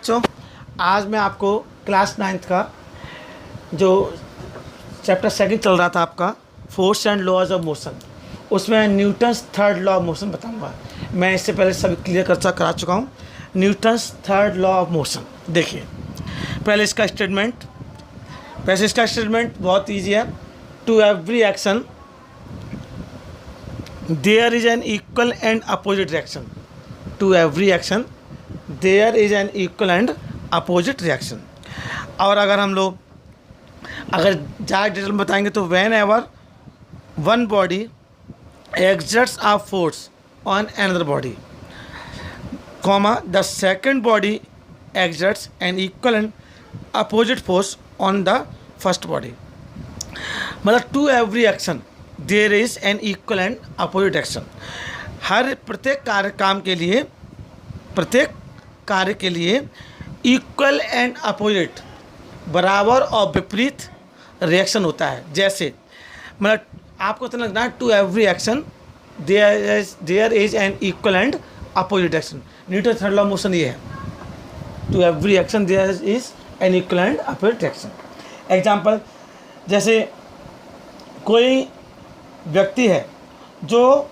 बच्चों, आज मैं आपको क्लास 9th का जो चैप्टर सेकंड चल रहा था आपका force and laws of motion, उसमें Newton's third law of motion बताऊंगा। मैं इससे पहले सभी क्लियर करा चुका हूँ। Newton's third law of motion देखिए, पहले इसका स्टेटमेंट बहुत ईजी है। To every action there is an equal and opposite reaction. To every action there is an equal and opposite reaction. और अगर हम लोग ज़्यादा डिटेल में बताएंगे तो whenever one body exerts a force on another body, the second body exerts an equal and opposite force on the first body. मतलब to every action there is an equal and opposite action. हर प्रत्येक कार्य के लिए equal and opposite, बराबर और विपरीत reaction होता है। जैसे मतलब आपको तो लगना है to every action there is an equal and opposite action. Newton third law of motion ये है, to every action there is an equal and opposite action. Example, जैसे कोई व्यक्ति है जो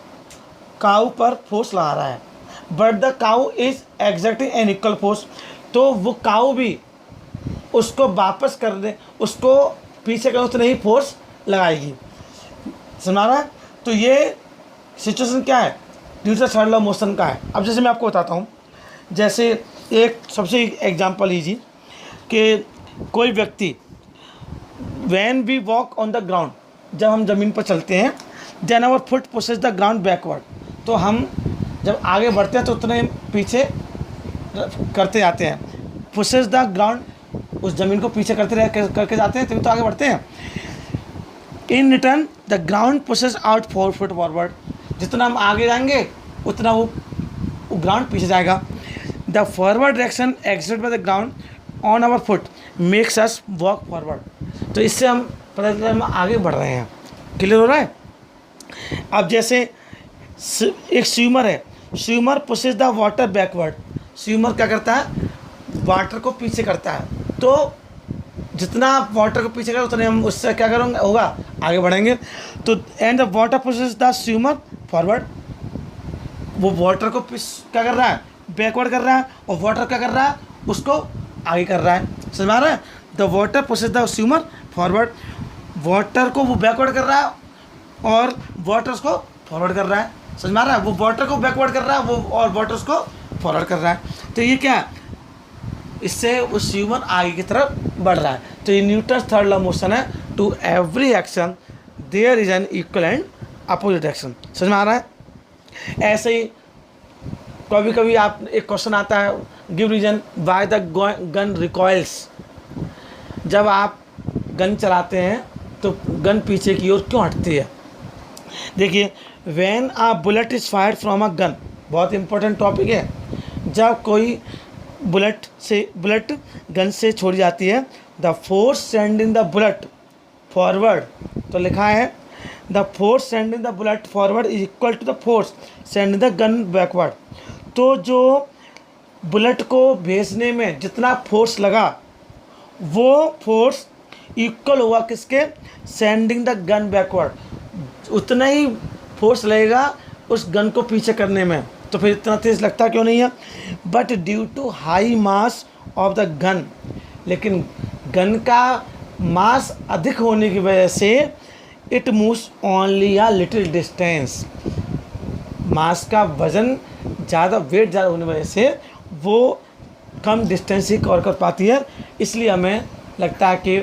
काऊ पर फोर्स लगा रहा है, but the cow is exactly an equal force, तो वो काऊ भी उसको वापस कर दे, उसको पीछे कर उतना ही फोर्स लगाएगी। समझा रहा है? तो ये सिचुएशन क्या है, Newton third law of motion का है। अब जैसे मैं आपको बताता हूँ, जैसे एक सबसे एग्जांपल लीजिए कि कोई व्यक्ति when we walk on the ground, जब हम ज़मीन पर चलते हैं, then our foot pushes the ground backward, तो हम जब आगे बढ़ते हैं तो उतने पीछे करते जाते हैं। पुशेस द ग्राउंड, उस ज़मीन को पीछे करके जाते हैं तभी तो आगे बढ़ते हैं। In return the ground pushes out 4 foot forward, जितना हम आगे जाएंगे उतना वो ग्राउंड पीछे जाएगा। The forward direction exit by the ground on our foot makes us walk forward, तो इससे हम पता चलता है हम आगे बढ़ रहे हैं। क्लियर हो रहा है? अब जैसे एक स्विमर है, swimmer pushes the water backward, swimmer क्या करता है, वाटर को पीछे करता है, तो जितना आप वाटर को पीछे करें उतने हम उससे क्या करेंगे, होगा आगे बढ़ेंगे। तो and the water pushes the swimmer forward, वो वाटर को क्या कर रहा है, बैकवर्ड कर रहा है, और वाटर क्या कर रहा है, उसको आगे कर रहा है। समझ में आ रहा है? The water pushes the swimmer forward, water को वो बैकवर्ड कर रहा है और वाटर उसको फॉरवर्ड कर रहा है। समझ में आ रहा है? वो वाटर को बैकवर्ड कर रहा है, वो और वाटर उसको फॉरवर्ड कर रहा है। तो ये क्या है, इससे वो स्विमर आगे की तरफ बढ़ रहा है। तो ये Newton third law of motion है, to every action there is an equal and opposite action. समझ में आ रहा है? ऐसे ही कभी कभी आप एक क्वेश्चन आता है, give reason why the gun recoils, जब आप गन चलाते हैं तो गन पीछे की ओर क्यों हटती है। देखिए, when a bullet is fired from a gun, बहुत इंपॉर्टेंट टॉपिक है। जब कोई बुलेट गन से छोड़ी जाती है, the force sending the bullet forward, तो लिखा है the force sending the bullet forward is equal to the force sending the gun backward. तो जो बुलेट को भेजने में जितना फोर्स लगा, वो फोर्स इक्वल हुआ किसके, सेंडिंग द गन बैकवर्ड, उतना ही फोर्स लगेगा उस गन को पीछे करने में। तो फिर इतना तेज लगता क्यों नहीं है, but due to high mass of the gun, लेकिन गन का मास अधिक होने की वजह से it moves only a little distance, mass का वजन ज़्यादा, वेट ज़्यादा होने की वजह से वो कम डिस्टेंस ही कवर कर पाती है। इसलिए हमें लगता है कि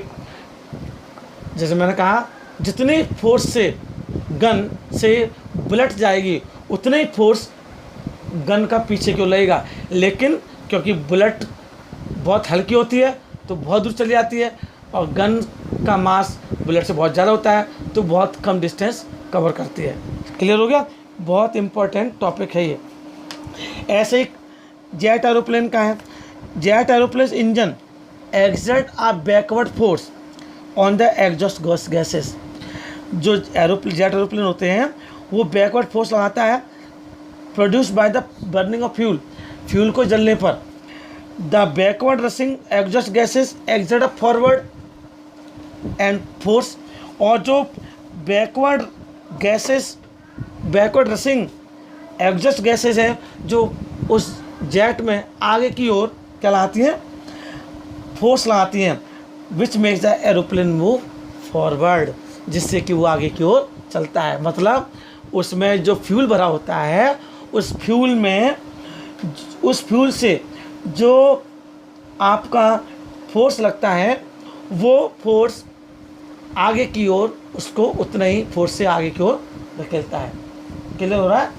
जैसे मैंने कहा, जितनी फोर्स से गन से बुलेट जाएगी उतने ही फोर्स गन का पीछे क्यों लगेगा, लेकिन क्योंकि बुलेट बहुत हल्की होती है तो बहुत दूर चली जाती है, और गन का मास बुलेट से बहुत ज़्यादा होता है तो बहुत कम डिस्टेंस कवर करती है। क्लियर हो गया? बहुत इंपॉर्टेंट टॉपिक है ये। ऐसे ही जेट एरोप्लेन का है, jet aeroplane engine exert a backward force on the exhaust gases, जो जेट एरोप्लेन होते हैं वो बैकवर्ड फोर्स लगाता है, produce by the burning of fuel, fuel को जलने पर। The backward rushing exhaust gases exert a forward and force, और जो बैकवर्ड रशिंग एग्जॉस्ट गैसेस है जो उस जेट में आगे की ओर क्या लगाती हैं, फोर्स लगाती हैं, which makes the aeroplane move forward, जिससे कि वो आगे की ओर चलता है। मतलब उसमें जो फ्यूल भरा होता है उस फ्यूल से जो आपका फोर्स लगता है वो फोर्स आगे की ओर उसको उतना ही फोर्स से आगे की ओर धकेलता है। क्लियर हो रहा है?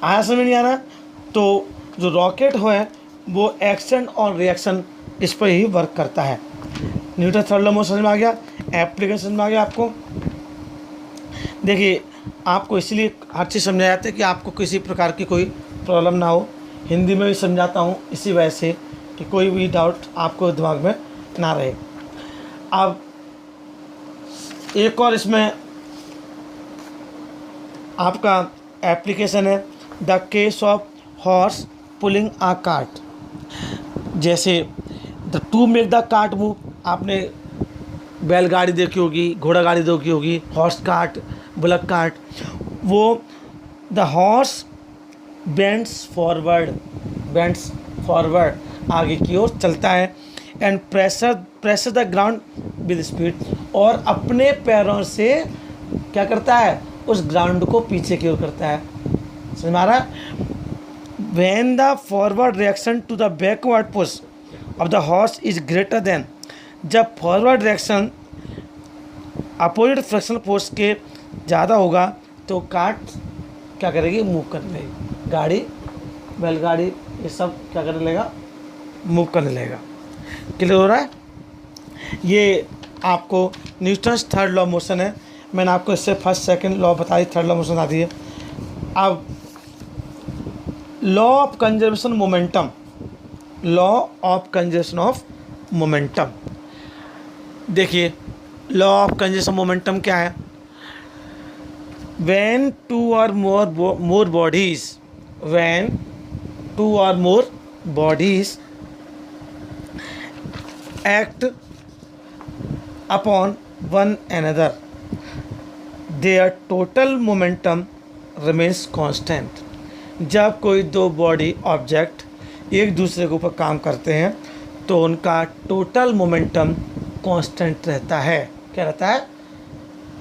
आया समझ नहीं आ रहा? तो जो रॉकेट है वो एक्शन और रिएक्शन इस पर ही वर्क करता है। न्यूटन थर्ड लॉ समझ में आ गया, एप्लीकेशन समझ में आ गया आपको। देखिए आपको इसलिए हर चीज़ समझाया जाता है कि आपको किसी प्रकार की कोई प्रॉब्लम ना हो। हिंदी में भी समझाता हूँ इसी वजह से कि कोई भी डाउट आपको दिमाग में ना रहे। अब एक और इसमें आपका एप्लीकेशन है, the case of horse pulling a cart. जैसे the to make the cart move, आपने बैलगाड़ी देखी होगी, घोड़ा गाड़ी देखी होगी, हॉर्स कार्ट, बुलक कार्ट। वो द हॉर्स बेंड्स फॉरवर्ड आगे की ओर चलता है, and pressure the ground with speed, और अपने पैरों से क्या करता है, उस ग्राउंड को पीछे की ओर करता है। समझ में आ रहा है? When the forward reaction to the backward push of the horse is greater than, जब forward reaction opposite frictional force के ज़्यादा होगा तो कार्ट क्या करेगी, मूव करने लगेगी। गाड़ी, बैलगाड़ी, ये सब क्या करने लगेगा, मूव करने लगेगा। क्लियर हो रहा है? ये आपको न्यूटन्स थर्ड लॉ मोशन है। मैंने आपको इससे फर्स्ट सेकंड लॉ बताई, थर्ड लॉ मोशन आती है। अब law of conservation of momentum, देखिए लॉ ऑफ कंजर्वेशन मोमेंटम क्या है? when two or more bodies act upon one another, their total momentum remains constant। जब कोई दो बॉडी ऑब्जेक्ट एक दूसरे के ऊपर काम करते हैं तो उनका टोटल मोमेंटम कांस्टेंट रहता है। क्या रहता है?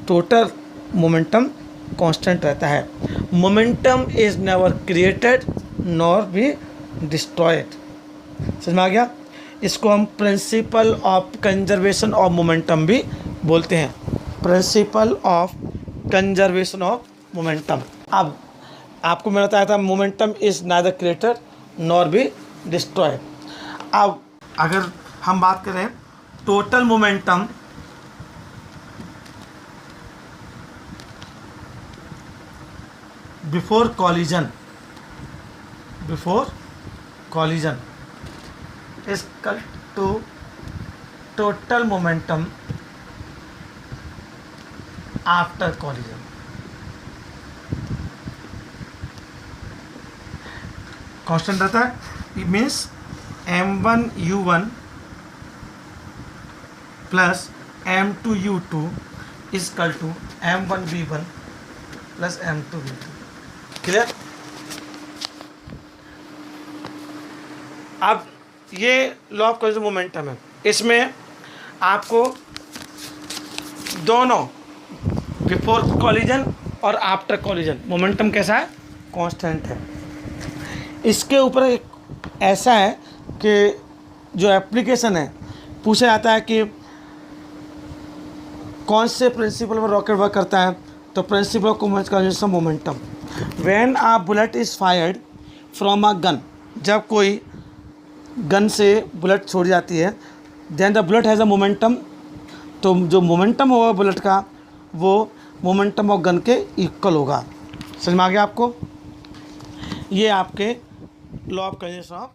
टोटल मोमेंटम कांस्टेंट रहता है। Momentum is never created nor be destroyed. समझ में आ गया? इसको हम principle of conservation of momentum भी बोलते हैं, principle of conservation of momentum. अब आपको मैंने बताया था momentum is neither created nor be destroyed. अब अगर हम बात करें total momentum, before collision is equal to total momentum after collision। कांस्टेंट रहता है, it means m1u1 plus m2u2 is equal to m1v1 plus m2v2। Clear? अब ये लॉ ऑफ कंजर्वेशन मोमेंटम है। इसमें आपको दोनों बिफोर कॉलिजन और आफ्टर कॉलिजन मोमेंटम कैसा है? कांस्टेंट है। इसके ऊपर एक ऐसा है कि जो एप्लीकेशन है पूछा जाता है कि कौन से प्रिंसिपल पर रॉकेट वर्क करता है, तो principle of conservation momentum. When a bullet is fired from a gun, जब कोई गन से बुलेट छोड़ी जाती है, then the bullet has a momentum, तो जो मोमेंटम होगा बुलेट का वो मोमेंटम ऑफ गन के इक्वल होगा। समझ में आ गया आपको? ये आपके लॉ ऑफ कंजर्वेशन ऑफ